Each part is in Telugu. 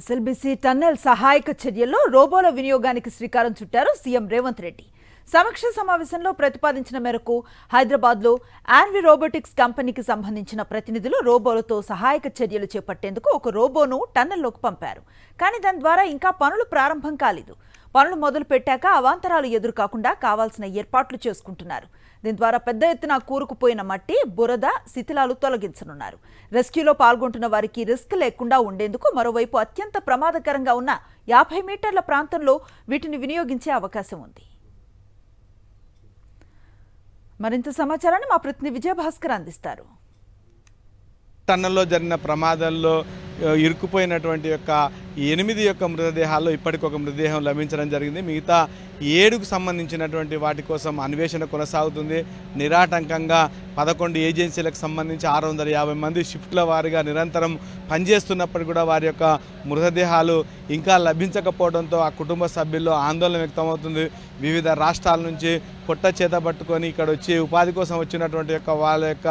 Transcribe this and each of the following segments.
ఎస్ఎల్బీసీ టన్నెల్ సహాయక చర్యల్లో రోబోల వినియోగానికి శ్రీకారం చుట్టారు సీఎం రేవంత్ రెడ్డి. సమీక్ష సమావేశంలో ప్రతిపాదించిన మేరకు హైదరాబాద్లో ఆన్వి రోబోటిక్స్ కంపెనీకి సంబంధించిన ప్రతినిధులు రోబోలతో సహాయక చర్యలు చేపట్టేందుకు ఒక రోబోను టన్నెల్లోకి పంపారు. కానీ దాని ద్వారా ఇంకా పనులు ప్రారంభం కాలేదు. పనులు మొదలు పెట్టాక అవాంతరాలు ఎదురు కాకుండా కావాల్సిన ఏర్పాట్లు చేసుకుంటున్నారు. దీని ద్వారా పెద్ద ఎత్తున కూరుకుపోయిన మట్టి, బురద, శిథిలాలు తొలగించనున్నారు. రెస్క్యూలో పాల్గొంటున్న వారికి రిస్క్ లేకుండా ఉండేందుకు మరోవైపు అత్యంత ప్రమాదకరంగా ఉన్న 50 మీటర్ల ప్రాంతంలో వీటిని వినియోగించే అవకాశం ఉంది. మరింత సమాచారాన్ని మా ప్రతినిధి విజయభాస్కర్ అందిస్తారు. టన్నల్లో జరిగిన ప్రమాదంలో ఇరుక్కుపోయినటువంటి 8 మృతదేహాల్లో ఇప్పటికొక మృతదేహం లభించడం జరిగింది. మిగతా 7కు సంబంధించినటువంటి వాటి కోసం అన్వేషణ కొనసాగుతుంది. నిరాటంకంగా 11 ఏజెన్సీలకు సంబంధించి 650 మంది షిఫ్ట్ల వారీగా నిరంతరం పనిచేస్తున్నప్పటికీ కూడా వారి యొక్క మృతదేహాలు ఇంకా లభించకపోవడంతో ఆ కుటుంబ సభ్యుల్లో ఆందోళన వ్యక్తమవుతుంది. వివిధ రాష్ట్రాల నుంచి పొట్ట చేత పట్టుకొని ఇక్కడ వచ్చి ఉపాధి కోసం వచ్చినటువంటి వాళ్ళ యొక్క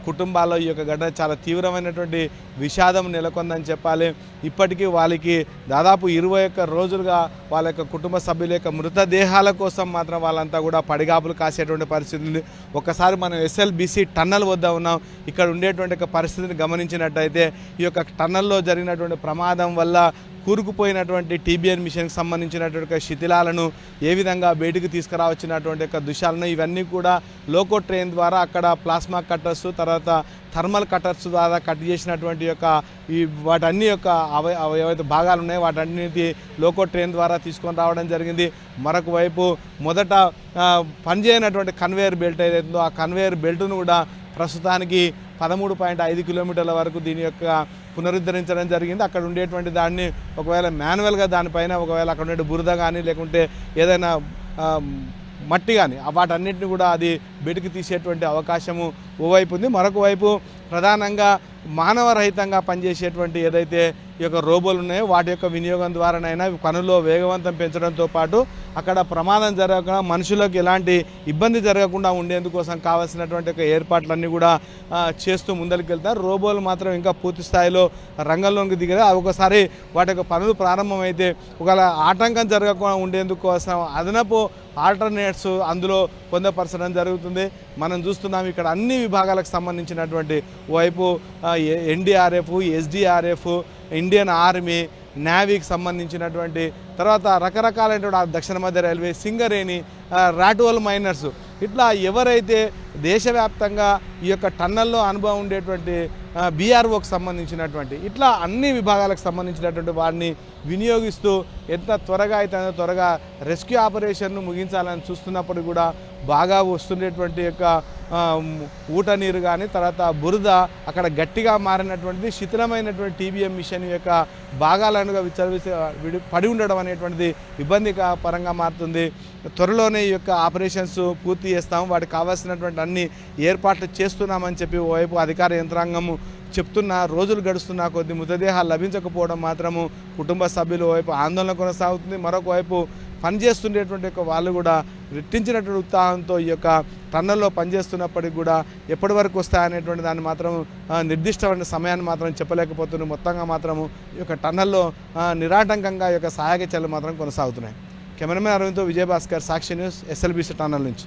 కుటుంబాల్లో ఈ యొక్క ఘటన చాలా తీవ్రమైనటువంటి విషాదం నెలకొందని చెప్పాలి. ఇప్పటికీ వాళ్ళకి దాదాపు 21 రోజులుగా వాళ్ళ యొక్క కుటుంబ సభ్యుల యొక్క మృతదేహాల కోసం మాత్రం వాళ్ళంతా కూడా పడిగాపులు కాసేటువంటి పరిస్థితి ఉంది. ఒకసారి మనం ఎస్ఎల్బీసీ టన్నల్ వద్ద ఉన్నాం. ఇక్కడ ఉండేటువంటి పరిస్థితిని గమనించినట్టయితే ఈ యొక్క టన్నల్లో జరిగినటువంటి ప్రమాదం వల్ల కూరుకుపోయినటువంటి టీబీఎన్ మిషన్కి సంబంధించినటువంటి శిథిలాలను ఏ విధంగా బయటికి తీసుకురావచ్చినటువంటి దృశ్యాలను ఇవన్నీ కూడా లోకో ట్రైన్ ద్వారా అక్కడ ప్లాస్మా కట్టర్స్, తర్వాత థర్మల్ కట్టర్స్ ద్వారా కట్ చేసినటువంటి వాటన్ని ఏవైతే భాగాలు ఉన్నాయో వాటన్నిటి లోకో ట్రైన్ ద్వారా తీసుకొని రావడం జరిగింది. మరొక వైపు మొదట పనిచేయనటువంటి కన్వేయర్ బెల్ట్ ఏదైతుందో ఆ కన్వేయర్ బెల్ట్ను కూడా ప్రస్తుతానికి 13.5 కిలోమీటర్ల వరకు దీని యొక్క పునరుద్ధరించడం జరిగింది. అక్కడ ఉండేటువంటి దాన్ని ఒకవేళ మాన్యువల్గా దానిపైన ఒకవేళ అక్కడ ఉండే బురద కానీ లేకుంటే ఏదైనా మట్టి కానీ వాటన్నిటిని కూడా అది బయటికి తీసేటువంటి అవకాశము ఓవైపు ఉంది. మరొక వైపు ప్రధానంగా మానవరహితంగా పనిచేసేటువంటి ఏదైతే ఈ యొక్క రోబోలు ఉన్నాయో వాటి యొక్క వినియోగం ద్వారానైనా పనుల్లో వేగవంతం పెంచడంతో పాటు అక్కడ ప్రమాదం జరగకుండా మనుషులకు ఎలాంటి ఇబ్బంది జరగకుండా ఉండేందుకోసం కావాల్సినటువంటి ఏర్పాట్లన్నీ కూడా చేస్తూ ముందరికి వెళ్తారు. రోబోలు మాత్రం ఇంకా పూర్తి స్థాయిలో రంగంలోకి దిగారు. ఒకసారి వాటి యొక్క పనులు ప్రారంభమైతే ఒకవేళ ఆటంకం జరగకుండా ఉండేందుకోసం అదనపు ఆల్టర్నేట్స్ అందులో పొందపరచడం జరుగుతుంది. మనం చూస్తున్నాం ఇక్కడ అన్ని విభాగాలకు సంబంధించినటువంటి వైపు ఎన్డీఆర్ఎఫ్, ఎస్డీఆర్ఎఫ్, ఇండియన్ ఆర్మీ, నేవీకి సంబంధించినటువంటి తర్వాత రకరకాలైనటువంటి దక్షిణ మధ్య రైల్వే, సింగరేణి, రాటువల్ మైనర్స్ ఇట్లా ఎవరైతే దేశవ్యాప్తంగా ఈ యొక్క టన్నల్లో అనుభవం ఉండేటువంటి బీఆర్ఓకి సంబంధించినటువంటి ఇట్లా అన్ని విభాగాలకు సంబంధించినటువంటి వారిని వినియోగిస్తూ ఎంత త్వరగా అయితే అంత త్వరగా రెస్క్యూ ఆపరేషన్ను ముగించాలని చూస్తున్నప్పుడు కూడా బాగా వస్తుండేటువంటి ఊట నీరు కానీ తర్వాత బురద అక్కడ గట్టిగా మారినటువంటిది శిథిలమైనటువంటి టీబీఎం మిషన్ యొక్క భాగాలనుగా పడి ఉండడం అనేటువంటిది ఇబ్బందికరంగా మారుతుంది. త్వరలోనే ఈ యొక్క ఆపరేషన్స్ పూర్తి చేస్తాము, వాటికి కావాల్సినటువంటి అన్ని ఏర్పాట్లు చేస్తున్నామని చెప్పి ఓవైపు అధికార యంత్రాంగము చెప్తున్నా రోజులు గడుస్తున్నా కొద్ది మృతదేహాలు లభించకపోవడం మాత్రము కుటుంబ సభ్యులు వైపు ఆందోళన కొనసాగుతుంది. మరొక వైపు పనిచేస్తుండేటువంటి వాళ్ళు కూడా రెట్టించినటువంటి ఉత్సాహంతో ఈ యొక్క టన్నల్లో పనిచేస్తున్నప్పటికీ కూడా ఎప్పటి వరకు వస్తాయనేటువంటి దాన్ని మాత్రం నిర్దిష్టమైన సమయాన్ని మాత్రం చెప్పలేకపోతున్నారు. మొత్తంగా మాత్రము ఈ యొక్క టన్నల్లో నిరాటంకంగా ఈ యొక్క సహాయక చర్యలు మాత్రం కొనసాగుతున్నాయి. కెమెరామెన్ అరవింద్తో విజయభాస్కర్, సాక్షి న్యూస్, ఎస్ఎల్బీసీ టన్నల్ నుంచి.